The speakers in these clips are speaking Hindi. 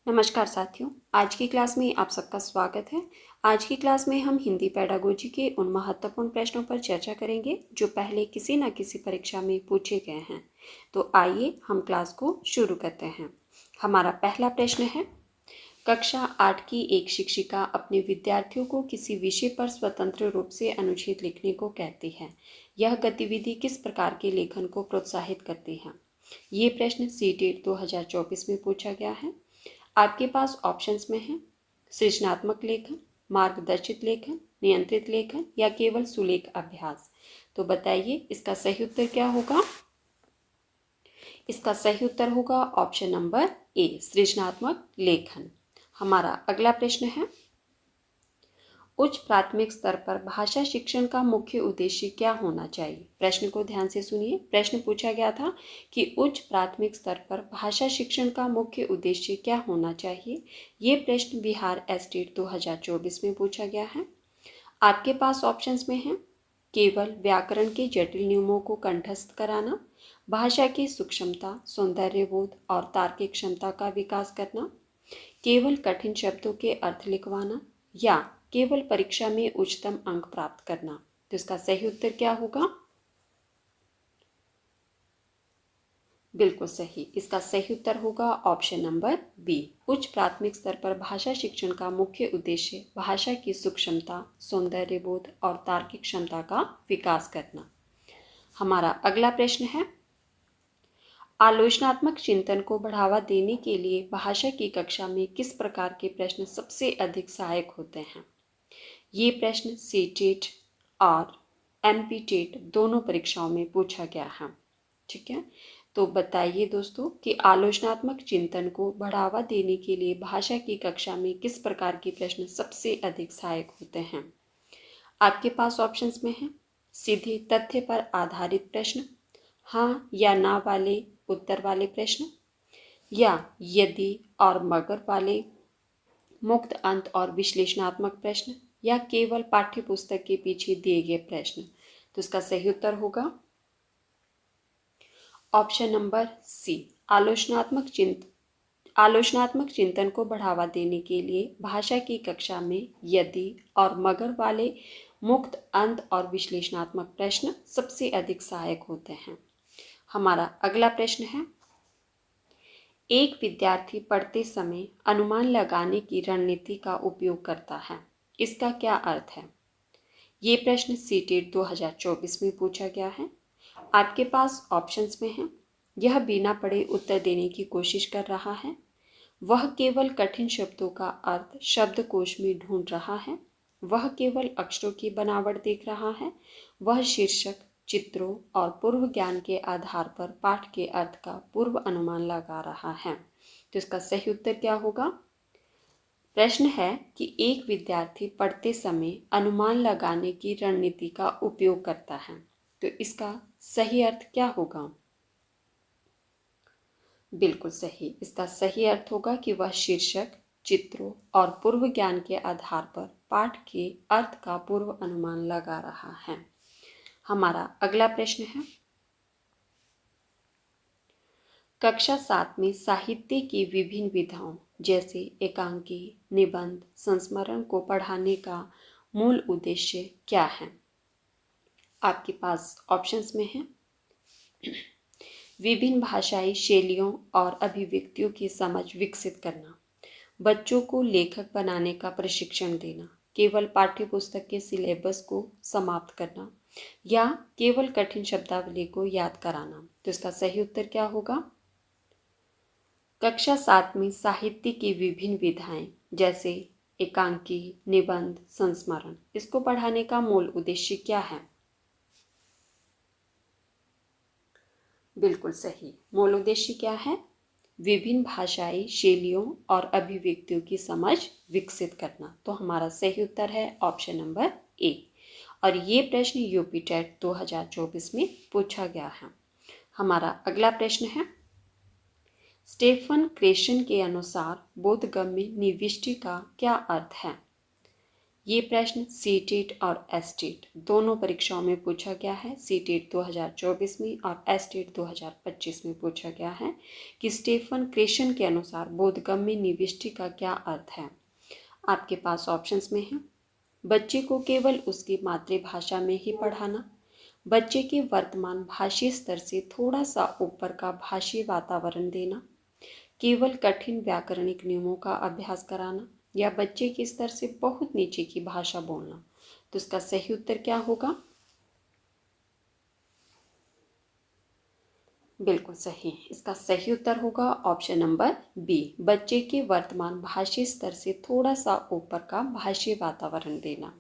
नमस्कार साथियों, आज की क्लास में आप सबका स्वागत है। आज की क्लास में हम हिंदी पेडागोजी के उन महत्वपूर्ण प्रश्नों पर चर्चा करेंगे जो पहले किसी न किसी परीक्षा में पूछे गए हैं। तो आइए हम क्लास को शुरू करते हैं। हमारा पहला प्रश्न है, कक्षा 8 की एक शिक्षिका अपने विद्यार्थियों को किसी विषय पर स्वतंत्र रूप से अनुच्छेद लिखने को कहती है। यह गतिविधि किस प्रकार के लेखन को प्रोत्साहित करती है? ये प्रश्न सीटेट 2024 में पूछा गया है। आपके पास ऑप्शंस में है सृजनात्मक लेखन, मार्गदर्शित लेखन, नियंत्रित लेखन या केवल सुलेख अभ्यास। तो बताइए इसका सही उत्तर क्या होगा? इसका सही उत्तर होगा ऑप्शन नंबर ए, सृजनात्मक लेखन। हमारा अगला प्रश्न है, उच्च प्राथमिक स्तर पर भाषा शिक्षण का मुख्य उद्देश्य क्या होना चाहिए? प्रश्न को ध्यान से सुनिए। प्रश्न पूछा गया था कि उच्च प्राथमिक स्तर पर भाषा शिक्षण का मुख्य उद्देश्य क्या होना चाहिए। ये प्रश्न बिहार एस्टेट 2024 में पूछा गया है। आपके पास ऑप्शंस में है केवल व्याकरण के जटिल नियमों को कंठस्थ कराना, भाषा की सूक्ष्मता, सौंदर्यबोध और तार्किक क्षमता का विकास करना, केवल कठिन शब्दों के अर्थ लिखवाना या केवल परीक्षा में उच्चतम अंक प्राप्त करना। तो इसका सही उत्तर क्या होगा? बिल्कुल सही। इसका सही उत्तर होगा ऑप्शन नंबर बी, उच्च प्राथमिक स्तर पर भाषा शिक्षण का मुख्य उद्देश्य भाषा की सूक्ष्मता, सौंदर्यबोध और तार्किक क्षमता का विकास करना। हमारा अगला प्रश्न है, आलोचनात्मक चिंतन को बढ़ावा देने के लिए भाषा की कक्षा में किस प्रकार के प्रश्न सबसे अधिक सहायक होते हैं? ये प्रश्न सीटेट और एमपीटेट दोनों परीक्षाओं में पूछा गया है। ठीक है, तो बताइए दोस्तों कि आलोचनात्मक चिंतन को बढ़ावा देने के लिए भाषा की कक्षा में किस प्रकार के प्रश्न सबसे अधिक सहायक होते हैं? आपके पास ऑप्शंस में है सीधे तथ्य पर आधारित प्रश्न, हाँ या ना वाले उत्तर वाले प्रश्न, या यदि और मगर वाले मुक्त अंत और विश्लेषणात्मक प्रश्न, या केवल पाठ्य पुस्तक के पीछे दिए गए प्रश्न। तो इसका सही उत्तर होगा ऑप्शन नंबर सी, आलोचनात्मक चिंतन को बढ़ावा देने के लिए भाषा की कक्षा में यदि और मगर वाले मुक्त अंत और विश्लेषणात्मक प्रश्न सबसे अधिक सहायक होते हैं। हमारा अगला प्रश्न है, एक विद्यार्थी पढ़ते समय अनुमान लगाने की रणनीति का उपयोग करता है, इसका क्या अर्थ है? ये प्रश्न सीटेट 2024 में पूछा गया है। आपके पास ऑप्शंस में है यह बिना पढ़े उत्तर देने की कोशिश कर रहा है, वह केवल कठिन शब्दों का अर्थ शब्दकोश में ढूंढ रहा है, वह केवल अक्षरों की बनावट देख रहा है, वह शीर्षक, चित्रों और पूर्व ज्ञान के आधार पर पाठ के अर्थ का पूर्व अनुमान लगा रहा है। तो इसका सही उत्तर क्या होगा? प्रश्न है कि एक विद्यार्थी पढ़ते समय अनुमान लगाने की रणनीति का उपयोग करता है, तो इसका सही अर्थ क्या होगा? बिल्कुल सही। इसका सही अर्थ होगा कि वह शीर्षक, चित्रों और पूर्व ज्ञान के आधार पर पाठ के अर्थ का पूर्व अनुमान लगा रहा है। हमारा अगला प्रश्न है, कक्षा 7 में साहित्य की विभिन्न विधाओं जैसे एकांकी, निबंध, संस्मरण को पढ़ाने का मूल उद्देश्य क्या है? आपके पास ऑप्शंस में है विभिन्न भाषाई शैलियों और अभिव्यक्तियों की समझ विकसित करना, बच्चों को लेखक बनाने का प्रशिक्षण देना, केवल पाठ्य पुस्तक के सिलेबस को समाप्त करना, या केवल कठिन शब्दावली को याद कराना। तो इसका सही उत्तर क्या होगा? कक्षा 7 में साहित्य की विभिन्न विधाएं जैसे एकांकी, निबंध, संस्मरण, इसको पढ़ाने का मूल उद्देश्य क्या है? बिल्कुल सही। मूल उद्देश्य क्या है? विभिन्न भाषाई शैलियों और अभिव्यक्तियों की समझ विकसित करना। तो हमारा सही उत्तर है ऑप्शन नंबर ए। और ये प्रश्न यूपी टेट 2024 में पूछा गया है। हमारा अगला प्रश्न है, स्टेफन क्रेशन के अनुसार बोधगम्य निविष्टि का क्या अर्थ है? ये प्रश्न सीटेट और एसटेट दोनों परीक्षाओं में पूछा गया है। सीटेट 2024 में और एसटेट 2025 में पूछा गया है कि स्टीफन क्रेशन के अनुसार बोधगम्य निविष्टि का क्या अर्थ है। आपके पास ऑप्शंस में है बच्चे को केवल उसकी मातृभाषा में ही पढ़ाना, बच्चे के वर्तमान भाषी स्तर से थोड़ा सा ऊपर का भाषी वातावरण देना, केवल कठिन व्याकरणिक नियमों का अभ्यास कराना, या बच्चे के स्तर से बहुत नीचे की भाषा बोलना। तो इसका सही उत्तर क्या होगा? बिल्कुल सही। इसका सही उत्तर होगा ऑप्शन नंबर बी, बच्चे के वर्तमान भाषी स्तर से थोड़ा सा ऊपर का भाषी वातावरण देना।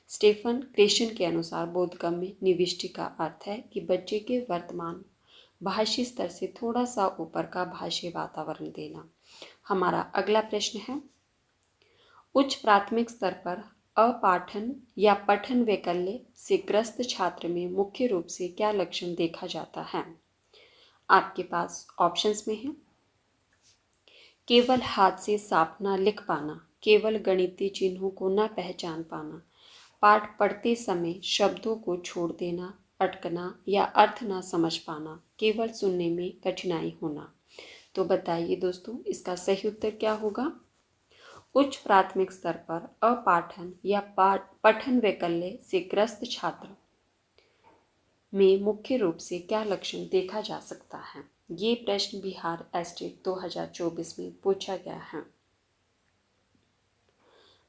स्टीफन क्रेशन के अनुसार बोधगम्य निविष्टि का अर्थ है कि बच्चे के वर्तमान भाषी स्तर से थोड़ा सा ऊपर का भाषी वातावरण देना। हमारा अगला प्रश्न है उच्च प्राथमिक स्तर पर अपाठन या पठन वैकल्य से ग्रस्त छात्र में मुख्य रूप से क्या लक्षण देखा जाता है। आपके पास ऑप्शंस में है केवल हाथ से साफ न लिख पाना, केवल गणितीय चिन्हों को न पहचान पाना, पाठ पढ़ते समय शब्दों को छोड़ देना, अटकना या अर्थ न समझ पाना, केवल सुनने में कठिनाई होना। तो बताइए दोस्तों, इसका सही उत्तर क्या होगा? उच्च प्राथमिक स्तर पर अपाठन या पठन वैकल्य से ग्रस्त छात्र में मुख्य रूप से क्या लक्षण देखा जा सकता है। ये प्रश्न बिहार एसटेट 2024 में पूछा गया है।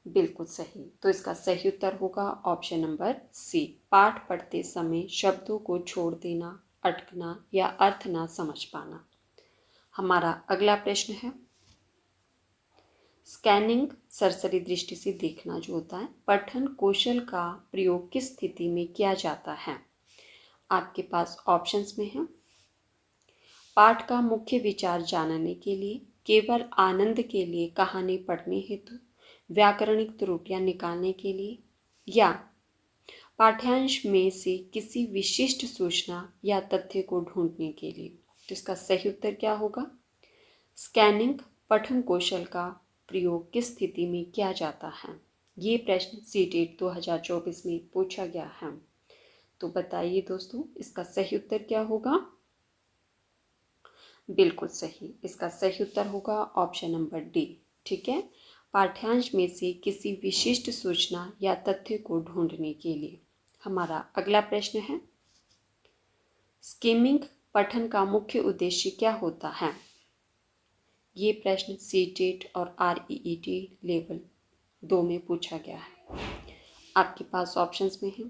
बिल्कुल सही। तो इसका सही उत्तर होगा ऑप्शन नंबर सी, पाठ पढ़ते समय शब्दों को छोड़ देना, अटकना या अर्थ ना समझ पाना। हमारा अगला प्रश्न है स्कैनिंग सरसरी दृष्टि से देखना जो होता है, पठन कौशल का प्रयोग किस स्थिति में किया जाता है। आपके पास ऑप्शंस में है पाठ का मुख्य विचार जानने के लिए, केवल आनंद के लिए कहानी पढ़ने हेतु, व्याकरणिक त्रुटियां निकालने के लिए, या पाठ्यांश में से किसी विशिष्ट सूचना या तथ्य को ढूंढने के लिए। तो इसका सही उत्तर क्या होगा? स्कैनिंग पठन कौशल का प्रयोग किस स्थिति में किया जाता है। ये प्रश्न सीटेट 2024 में पूछा गया है। तो बताइए दोस्तों, इसका सही उत्तर क्या होगा? बिल्कुल सही। इसका सही उत्तर होगा ऑप्शन नंबर डी। ठीक है, पाठ्यांश में से किसी विशिष्ट सूचना या तथ्य को ढूंढने के लिए। हमारा अगला प्रश्न है स्किमिंग पठन का मुख्य उद्देश्य क्या होता है। ये प्रश्न सीटेट और आरईईटी लेवल 2 में पूछा गया है। आपके पास ऑप्शंस में है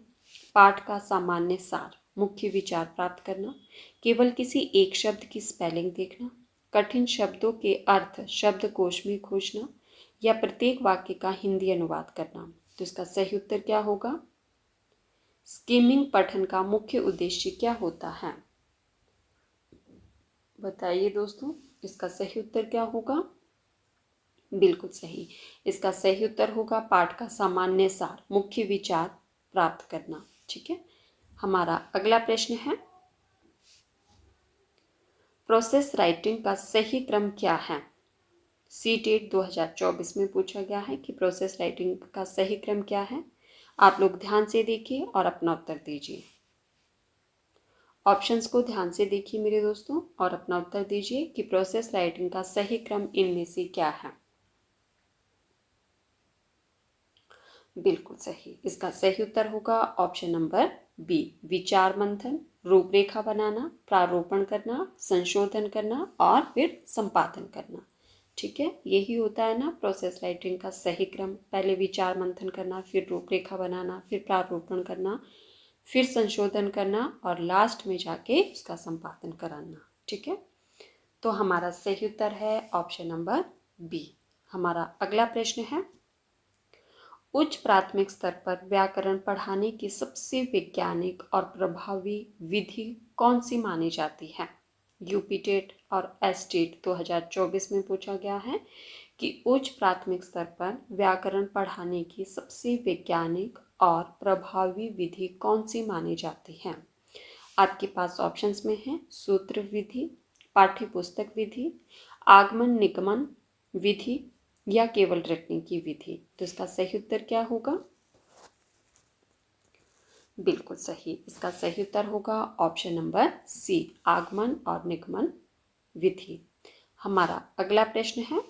पाठ का सामान्य सार, मुख्य विचार प्राप्त करना, केवल किसी एक शब्द की स्पेलिंग देखना, कठिन शब्दों के अर्थ शब्दकोश में खोजना, या प्रत्येक वाक्य का हिंदी अनुवाद करना। तो इसका सही उत्तर क्या होगा? स्किमिंग पठन का मुख्य उद्देश्य क्या होता है। बताइए दोस्तों, इसका सही उत्तर क्या होगा? बिल्कुल सही। इसका सही उत्तर होगा पाठ का सामान्य सार, मुख्य विचार प्राप्त करना। ठीक है, हमारा अगला प्रश्न है प्रोसेस राइटिंग का सही क्रम क्या है। सीटेट 2024 में पूछा गया है कि प्रोसेस राइटिंग का सही क्रम क्या है। आप लोग ध्यान से देखिए और अपना उत्तर दीजिए। ऑप्शंस को ध्यान से देखिए मेरे दोस्तों और अपना उत्तर दीजिए कि प्रोसेस राइटिंग का सही क्रम इनमें से क्या है। बिल्कुल सही। इसका सही उत्तर होगा ऑप्शन नंबर बी, विचार मंथन, रूपरेखा बनाना, प्रारूपण करना, संशोधन करना और फिर संपादन करना। ठीक है, यही होता है ना प्रोसेस राइटिंग का सही क्रम। पहले विचार मंथन करना, फिर रूपरेखा बनाना, फिर प्रारूपण करना, फिर संशोधन करना और लास्ट में जाके उसका संपादन कराना। ठीक है, तो हमारा सही उत्तर है ऑप्शन नंबर बी। हमारा अगला प्रश्न है उच्च प्राथमिक स्तर पर व्याकरण पढ़ाने की सबसे वैज्ञानिक और प्रभावी विधि कौन सी मानी जाती है। यूपीटेट और एसटेट 2024 में पूछा गया है कि उच्च प्राथमिक स्तर पर व्याकरण पढ़ाने की सबसे वैज्ञानिक और प्रभावी विधि कौन सी मानी जाती है। आपके पास ऑप्शंस में है सूत्र विधि, पाठ्यपुस्तक विधि, आगमन निगमन विधि या केवल रटने की विधि। तो इसका सही उत्तर क्या होगा? बिल्कुल सही। इसका सही उत्तर होगा ऑप्शन नंबर सी, आगमन और निगमन विधि। हमारा अगला प्रश्न है,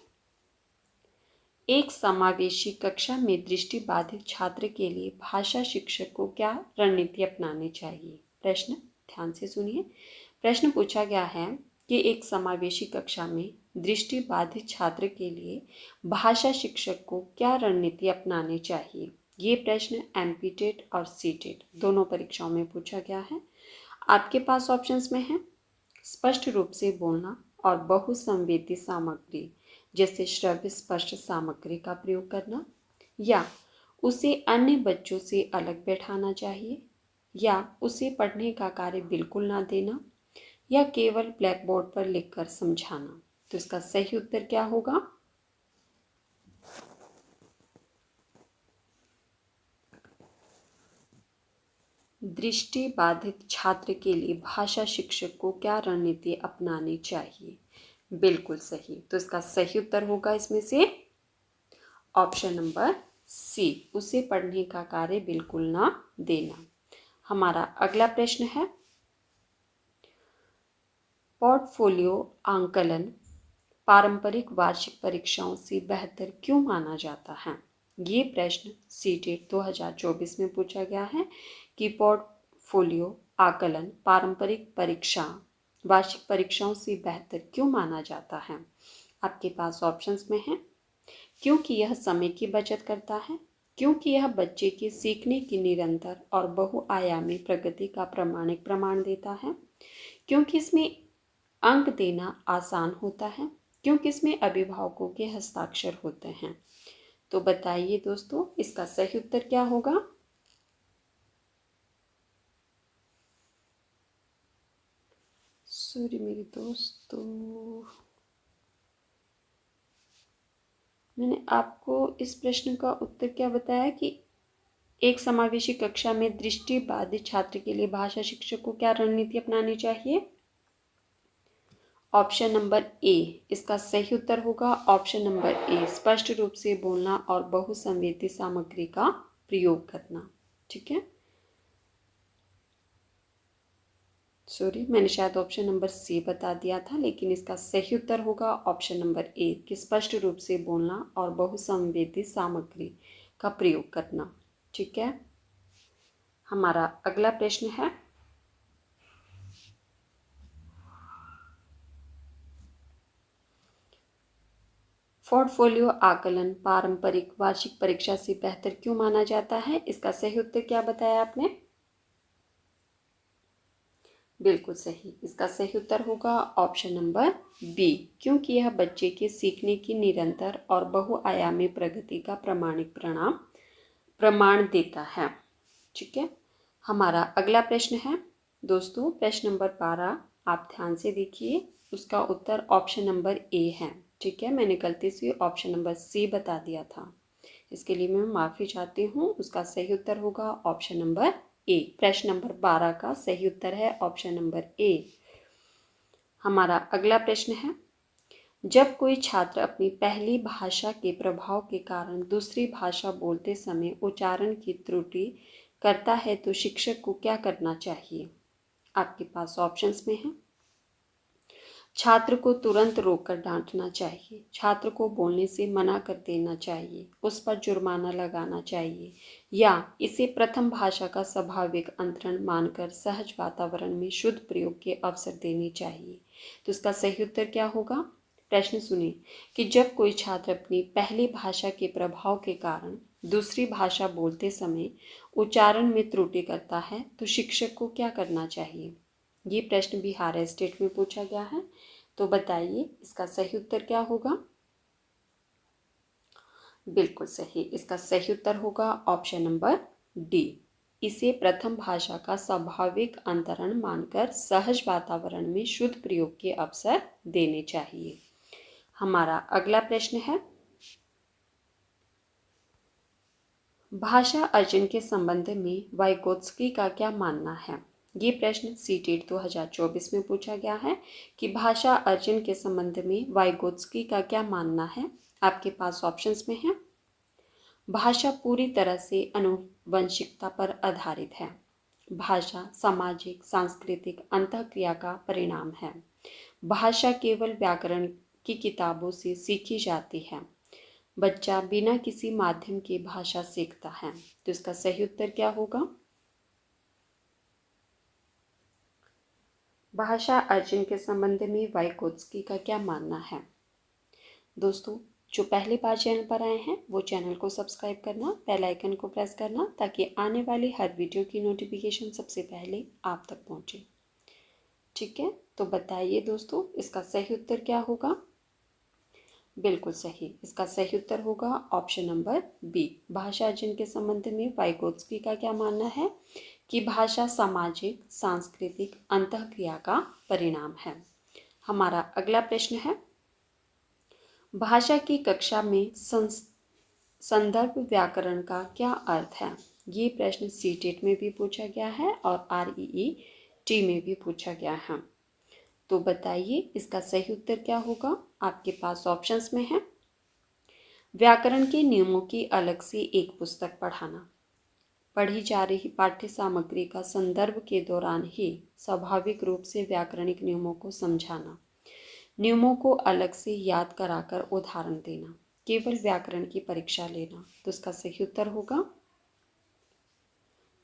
एक समावेशी कक्षा में दृष्टिबाधित छात्र के लिए भाषा शिक्षक को क्या रणनीति अपनानी चाहिए? प्रश्न ध्यान से सुनिए। प्रश्न पूछा गया है कि एक समावेशी कक्षा में दृष्टिबाधित छात्र के लिए भाषा शिक्षक को क्या रणनीति अपनानी चाहिए? ये प्रश्न एमपीटेट और सीटेट दोनों परीक्षाओं में पूछा गया है। आपके पास ऑप्शंस में है स्पष्ट रूप से बोलना और बहुसंवेदी सामग्री जैसे श्रव्य स्पष्ट सामग्री का प्रयोग करना, या उसे अन्य बच्चों से अलग बैठाना चाहिए, या उसे पढ़ने का कार्य बिल्कुल ना देना, या केवल ब्लैक बोर्ड पर लिखकर समझाना। तो इसका सही उत्तर क्या होगा? दृष्टिबाधित छात्र के लिए भाषा शिक्षक को क्या रणनीति अपनानी चाहिए? बिल्कुल सही। तो इसका सही उत्तर होगा इसमें से ऑप्शन नंबर सी, उसे पढ़ने का कार्य बिल्कुल ना देना। हमारा अगला प्रश्न है, पोर्टफोलियो आंकलन पारंपरिक वार्षिक परीक्षाओं से बेहतर क्यों माना जाता है? ये प्रश्न सीटेट 2024 में पूछा गया है कि पोर्टफोलियो आकलन पारंपरिक परीक्षा वार्षिक परीक्षाओं से बेहतर क्यों माना जाता है? आपके पास ऑप्शंस में है क्योंकि यह समय की बचत करता है, क्योंकि यह बच्चे के सीखने की निरंतर और बहुआयामी प्रगति का प्रामाणिक प्रमाण देता है, क्योंकि इसमें अंक देना आसान होता है, क्योंकि इसमें अभिभावकों के हस्ताक्षर होते हैं। तो बताइए दोस्तों, इसका सही उत्तर क्या होगा? सॉरी मेरे दोस्तों, मैंने आपको इस प्रश्न का उत्तर क्या बताया कि एक समावेशी कक्षा में दृष्टिबाधित छात्र के लिए भाषा शिक्षक को क्या रणनीति अपनानी चाहिए? ऑप्शन नंबर ए, इसका सही उत्तर होगा ऑप्शन नंबर ए, स्पष्ट रूप से बोलना और बहुसंवेदी सामग्री का प्रयोग करना। ठीक है, सॉरी मैंने शायद ऑप्शन नंबर सी बता दिया था, लेकिन इसका सही उत्तर होगा ऑप्शन नंबर ए, कि स्पष्ट रूप से बोलना और बहुसंवेदी सामग्री का प्रयोग करना। ठीक है, हमारा अगला प्रश्न है, पोर्टफोलियो आकलन पारंपरिक वार्षिक परीक्षा से बेहतर क्यों माना जाता है? इसका सही उत्तर क्या बताया आपने? बिल्कुल सही। इसका सही उत्तर होगा ऑप्शन नंबर बी, क्योंकि यह बच्चे के सीखने की निरंतर और बहुआयामी प्रगति का प्रामाणिक प्रमाण देता है। ठीक है, हमारा अगला प्रश्न है दोस्तों, प्रश्न नंबर 12, आप ध्यान से देखिए। उसका उत्तर ऑप्शन नंबर ए है। ठीक है, मैंने गलती से ऑप्शन नंबर सी बता दिया था, इसके लिए मैं माफ़ी चाहती हूँ। उसका सही उत्तर होगा ऑप्शन नंबर ए। प्रश्न नंबर 12 का सही उत्तर है ऑप्शन नंबर ए। हमारा अगला प्रश्न है, जब कोई छात्र अपनी पहली भाषा के प्रभाव के कारण दूसरी भाषा बोलते समय उच्चारण की त्रुटि करता है तो शिक्षक को क्या करना चाहिए? आपके पास ऑप्शंस में है, छात्र को तुरंत रोककर डांटना चाहिए, छात्र को बोलने से मना कर देना चाहिए, उस पर जुर्माना लगाना चाहिए, या इसे प्रथम भाषा का स्वाभाविक अंतरण मानकर सहज वातावरण में शुद्ध प्रयोग के अवसर देने चाहिए। तो इसका सही उत्तर क्या होगा? प्रश्न सुनिए कि जब कोई छात्र अपनी पहली भाषा के प्रभाव के कारण दूसरी भाषा बोलते समय उच्चारण में त्रुटि करता है तो शिक्षक को क्या करना चाहिए? ये प्रश्न बिहार स्टेट में पूछा गया है। तो बताइए इसका सही उत्तर क्या होगा? बिल्कुल सही। इसका सही उत्तर होगा ऑप्शन नंबर डी, इसे प्रथम भाषा का स्वाभाविक अंतरण मानकर सहज वातावरण में शुद्ध प्रयोग के अवसर देने चाहिए। हमारा अगला प्रश्न है, भाषा अर्जन के संबंध में वाइगोत्स्की का क्या मानना है? ये प्रश्न सीटेट 2024 में पूछा गया है कि भाषा अर्जन के संबंध में वाइगोत्स्की का क्या मानना है। आपके पास ऑप्शंस में है, भाषा पूरी तरह से आनुवंशिकता पर आधारित है, भाषा सामाजिक सांस्कृतिक अंतःक्रिया का परिणाम है। भाषा केवल व्याकरण की किताबों से सीखी जाती है। बच्चा बिना किसी माध्यम के भाषा सीखता है। तो इसका सही उत्तर क्या होगा? भाषा अर्जन के संबंध में वाइगोत्स्की का क्या मानना है? दोस्तों, जो पहली बार चैनल पर आए हैं वो चैनल को सब्सक्राइब करना, बेल आइकन को प्रेस करना ताकि आने वाली हर वीडियो की नोटिफिकेशन सबसे पहले आप तक पहुंचे। ठीक है, तो बताइए दोस्तों, इसका सही उत्तर क्या होगा? बिल्कुल सही, इसका सही उत्तर होगा ऑप्शन नंबर बी। भाषा अर्जन के संबंध में वाइगोत्स्की का क्या मानना है कि भाषा सामाजिक सांस्कृतिक अंतःक्रिया का परिणाम है। हमारा अगला प्रश्न है, भाषा की कक्षा में संदर्भ व्याकरण का क्या अर्थ है? ये प्रश्न सीटेट में भी पूछा गया है और REET में भी पूछा गया है। तो बताइए इसका सही उत्तर क्या होगा? आपके पास ऑप्शंस में है, व्याकरण के नियमों की अलग से एक पुस्तक पढ़ाना, पढ़ी जा रही पाठ्य सामग्री का संदर्भ के दौरान ही स्वाभाविक रूप से व्याकरणिक नियमों को समझाना, नियमों को अलग से याद कराकर उदाहरण देना, केवल व्याकरण की परीक्षा लेना। तो इसका सही उत्तर होगा,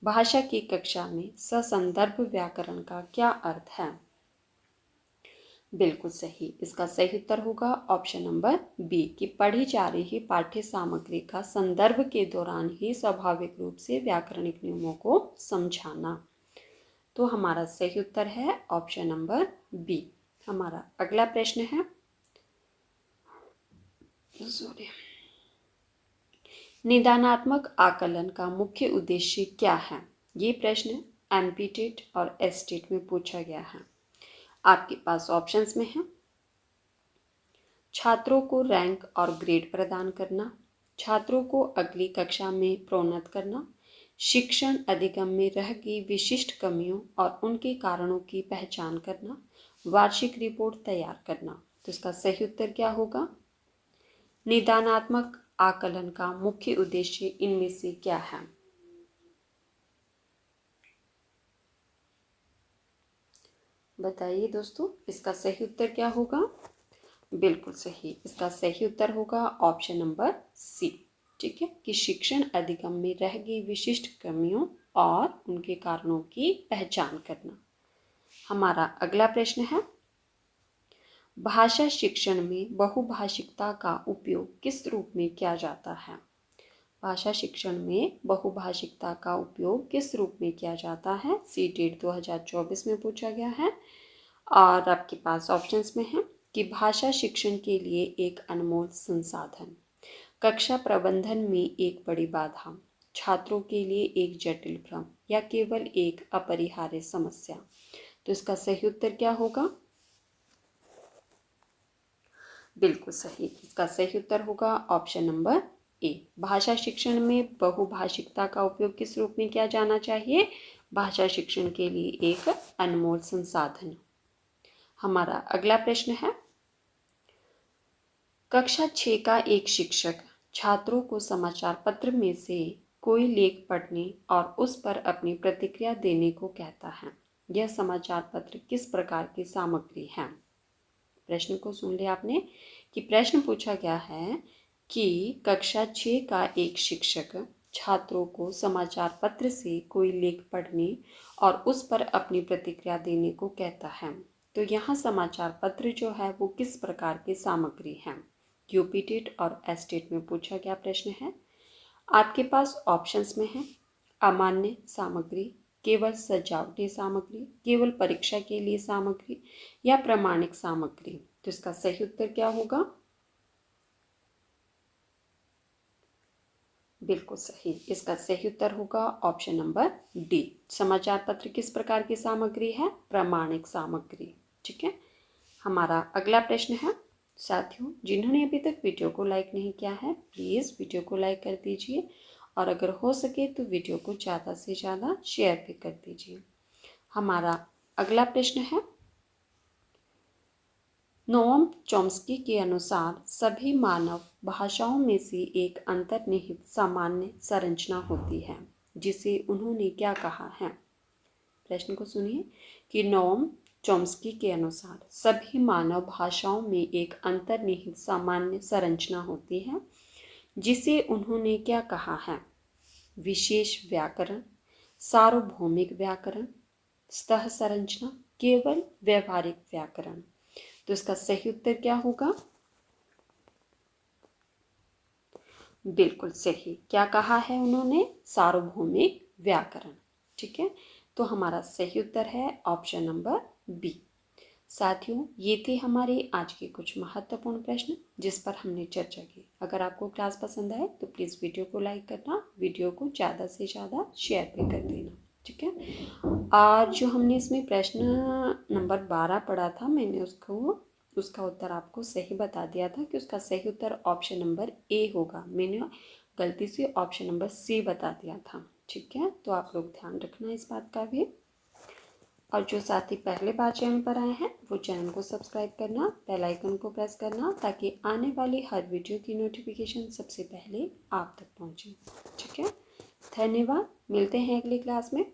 भाषा की कक्षा में ससंदर्भ व्याकरण का क्या अर्थ है? बिल्कुल सही, इसका सही उत्तर होगा ऑप्शन नंबर बी कि पढ़ी जा रही पाठ्य सामग्री का संदर्भ के दौरान ही स्वाभाविक रूप से व्याकरणिक नियमों को समझाना। तो हमारा सही उत्तर है ऑप्शन नंबर बी। हमारा अगला प्रश्न है, निदानात्मक आकलन का मुख्य उद्देश्य क्या है? ये प्रश्न MP-TET और STET में पूछा गया है। आपके पास ऑप्शंस में है, छात्रों को रैंक और ग्रेड प्रदान करना, छात्रों को अगली कक्षा में प्रोन्नत करना, शिक्षण अधिगम में रह गई विशिष्ट कमियों और उनके कारणों की पहचान करना, वार्षिक रिपोर्ट तैयार करना। तो इसका सही उत्तर क्या होगा? निदानात्मक आकलन का मुख्य उद्देश्य इनमें से क्या है? बताइए दोस्तों, इसका सही उत्तर क्या होगा? बिल्कुल सही, इसका सही उत्तर होगा ऑप्शन नंबर सी। ठीक है, कि शिक्षण अधिगम में रह गई विशिष्ट कमियों और उनके कारणों की पहचान करना। हमारा अगला प्रश्न है, भाषा शिक्षण में बहुभाषिकता का उपयोग किस रूप में किया जाता है? भाषा शिक्षण में बहुभाषिकता का उपयोग किस रूप में किया जाता है? CTET 2024 में पूछा गया है और आपके पास ऑप्शंस में है कि भाषा शिक्षण के लिए एक अनमोल संसाधन, कक्षा प्रबंधन में एक बड़ी बाधा, छात्रों के लिए एक जटिल भ्रम या केवल एक अपरिहार्य समस्या। तो इसका सही उत्तर क्या होगा? बिल्कुल सही, इसका सही उत्तर होगा ऑप्शन नंबर ए। भाषा शिक्षण में बहुभाषिकता का उपयोग किस रूप में किया जाना चाहिए? भाषा शिक्षण के लिए एक अनमोल संसाधन। हमारा अगला प्रश्न है, कक्षा 6 का एक शिक्षक छात्रों को समाचार पत्र में से कोई लेख पढ़ने और उस पर अपनी प्रतिक्रिया देने को कहता है। यह समाचार पत्र किस प्रकार की सामग्री है? प्रश्न को सुन लिया आपने कि प्रश्न पूछा गया है कि कक्षा 6 का एक शिक्षक छात्रों को समाचार पत्र से कोई लेख पढ़ने और उस पर अपनी प्रतिक्रिया देने को कहता है। तो यहाँ समाचार पत्र जो है वो किस प्रकार की सामग्री है? UP-TET और STET में पूछा गया प्रश्न है। आपके पास ऑप्शंस में है, अमान्य सामग्री, केवल सजावटी सामग्री, केवल परीक्षा के लिए सामग्री या प्रमाणिक सामग्री। तो इसका सही उत्तर क्या होगा? बिल्कुल सही, इसका सही उत्तर होगा ऑप्शन नंबर डी। समाचार पत्र किस प्रकार की सामग्री है? प्रमाणिक सामग्री। ठीक है, हमारा अगला प्रश्न है, साथियों जिन्होंने अभी तक वीडियो को लाइक नहीं किया है प्लीज़ वीडियो को लाइक कर दीजिए और अगर हो सके तो वीडियो को ज़्यादा से ज़्यादा शेयर भी कर दीजिए। हमारा अगला प्रश्न है, नोम चॉम्स्की के अनुसार सभी मानव भाषाओं में से एक अंतर्निहित सामान्य संरचना होती है, जिसे उन्होंने क्या कहा है? प्रश्न को सुनिए कि नोम चॉम्स्की के अनुसार सभी मानव भाषाओं में एक अंतर्निहित सामान्य संरचना होती है, जिसे उन्होंने क्या कहा है? विशेष व्याकरण, सार्वभौमिक व्याकरण, सतह संरचना, केवल व्यवहारिक व्याकरण। तो इसका सही उत्तर क्या होगा? बिल्कुल सही। क्या कहा है उन्होंने? सार्वभौमिक व्याकरण। ठीक है, तो हमारा सही उत्तर है ऑप्शन नंबर बी। साथियों, ये थे हमारे आज के कुछ महत्वपूर्ण प्रश्न जिस पर हमने चर्चा की। अगर आपको क्लास पसंद आए तो प्लीज़ वीडियो को लाइक करना, वीडियो को ज़्यादा से ज़्यादा शेयर भी कर देना। ठीक है, और जो हमने इसमें प्रश्न नंबर 12 पढ़ा था, मैंने उसका उत्तर आपको सही बता दिया था कि उसका सही उत्तर ऑप्शन नंबर ए होगा। मैंने गलती से ऑप्शन नंबर सी बता दिया था। ठीक है, तो आप लोग ध्यान रखना इस बात का भी। और जो साथी पहले बार चैनल पर आए हैं वो चैनल को सब्सक्राइब करना, बेल आइकन को प्रेस करना, ताकि आने वाली हर वीडियो की नोटिफिकेशन सबसे पहले आप तक पहुंचे। ठीक है, धन्यवाद। मिलते हैं अगली क्लास में।